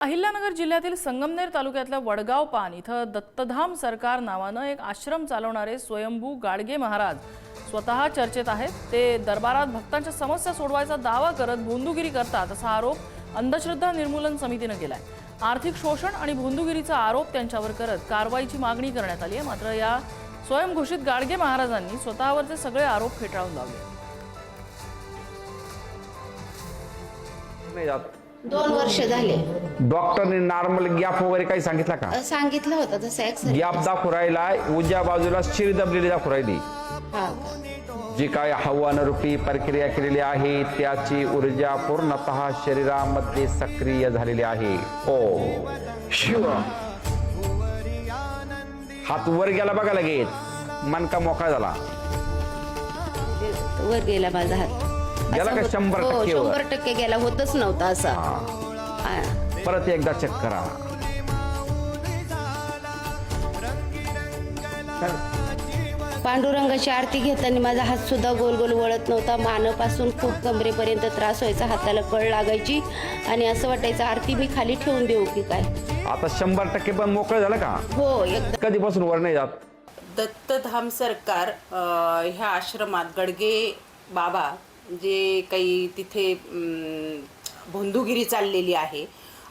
अहिल्यानगर जिल्ह्यातील संगमनेर तालुक्यातल्या वडगाव पान इथं दत्तधाम सरकार नावानं एक आश्रम चालवणारे स्वयंभू गाडगे महाराज स्वतः चर्चेत आहेत। ते दरबारात भक्तांच्या समस्या सोडवायचा दावा करत भोंदूगिरी करतात असा आरोप अंधश्रद्धा निर्मूलन समितीने केलाय। आर्थिक शोषण आणि भोंदूगिरीचा आरोप त्यांच्यावर करत कारवाईची मागणी करण्यात आली आहे। मात्र या स्वयंघोषित गाडगे महाराजांनी स्वतःवरचे सगळे आरोप फेटाळून लावले। 2 वर्ष झाले। डॉक्टरने नॉर्मल गॅप वगैरे काही सांगितलं का? सांगितलं होतं तसं एक्सरे गॅप दाखवू राहिला, उजव्या बाजूला शिर दबलेली दाखवू राहिली। जी काय हवानरूपी प्रक्रिया केलेली आहे त्याची ऊर्जा पूर्णतः शरीरामध्ये सक्रिय झालेली आहे। ओम शिव। हात वर गेला बघा, लगेच मनका मोकळा झाला। वर गेला माझा हात गेला का? 100% 100% गेला, होतच नव्हता असा। परत एकदा चेक करा। पांडुरंगाची आरती घेताना माझा हात सुद्धा गोल गोल वळत नव्हता। मानेपासून खूप कमरेपर्यंत त्रास व्हायचा, हाताला कळ लागायची आणि असं वाटायचं आरती मी खाली ठेवून देऊ की काय। आता 100% पण मोकळं झालं का? हो, एकदम। कधीपासून वर नाही जात? दत्तधाम सरकार ह्या आश्रमात गडगे बाबा जे काही तिथे भोंदूगिरी चाललेली आहे,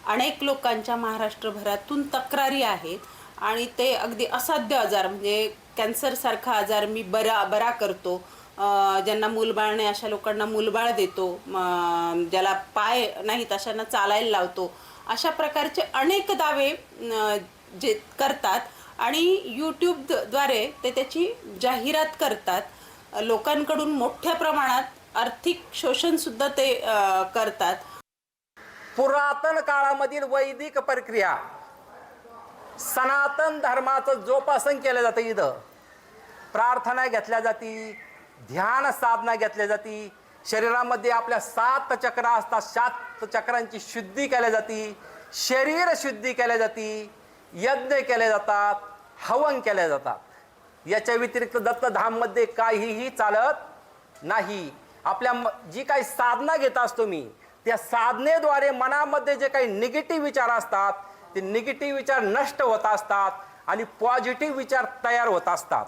अनेक लोकांच्या महाराष्ट्रभरातून तक्रारी आहेत आणि ते अगदी असाध्य आजार म्हणजे कॅन्सरसारखा आजार मी बरा करतो, ज्यांना मूलबाळ नाही अशा लोकांना मूलबाळ देतो, ज्याला पाय नाहीत अशांना चालायला लावतो, अशा प्रकारचे अनेक दावे जे करतात आणि यूट्यूबद्वारे ते त्याची जाहिरात करतात। लोकांकडून मोठ्या प्रमाणात आर्थिक शोषण सुद्धा ते करतात। पुरातन काळामधील वैदिक प्रक्रिया सनातन धर्माचं जोपासन केलं जातं। इथं प्रार्थना घेतल्या जाती, ध्यान साधना घेतल्या जाती, शरीरामध्ये आपल्या 7 चक्र असतात, 7 चक्रांची शुद्धी केल्या जाती, शरीर शुद्धी केल्या जाती, यज्ञ केले जातात, हवन केले जातात। याच्या व्यतिरिक्त दत्तधाममध्ये काहीही चालत नाही। आपल्या जी काही साधना घेत असतो मी, त्या साधनेद्वारे मनामध्ये जे काही निगेटिव्ह विचार असतात ते निगेटिव्ह विचार नष्ट होत असतात आणि पॉझिटिव्ह विचार तयार होत असतात।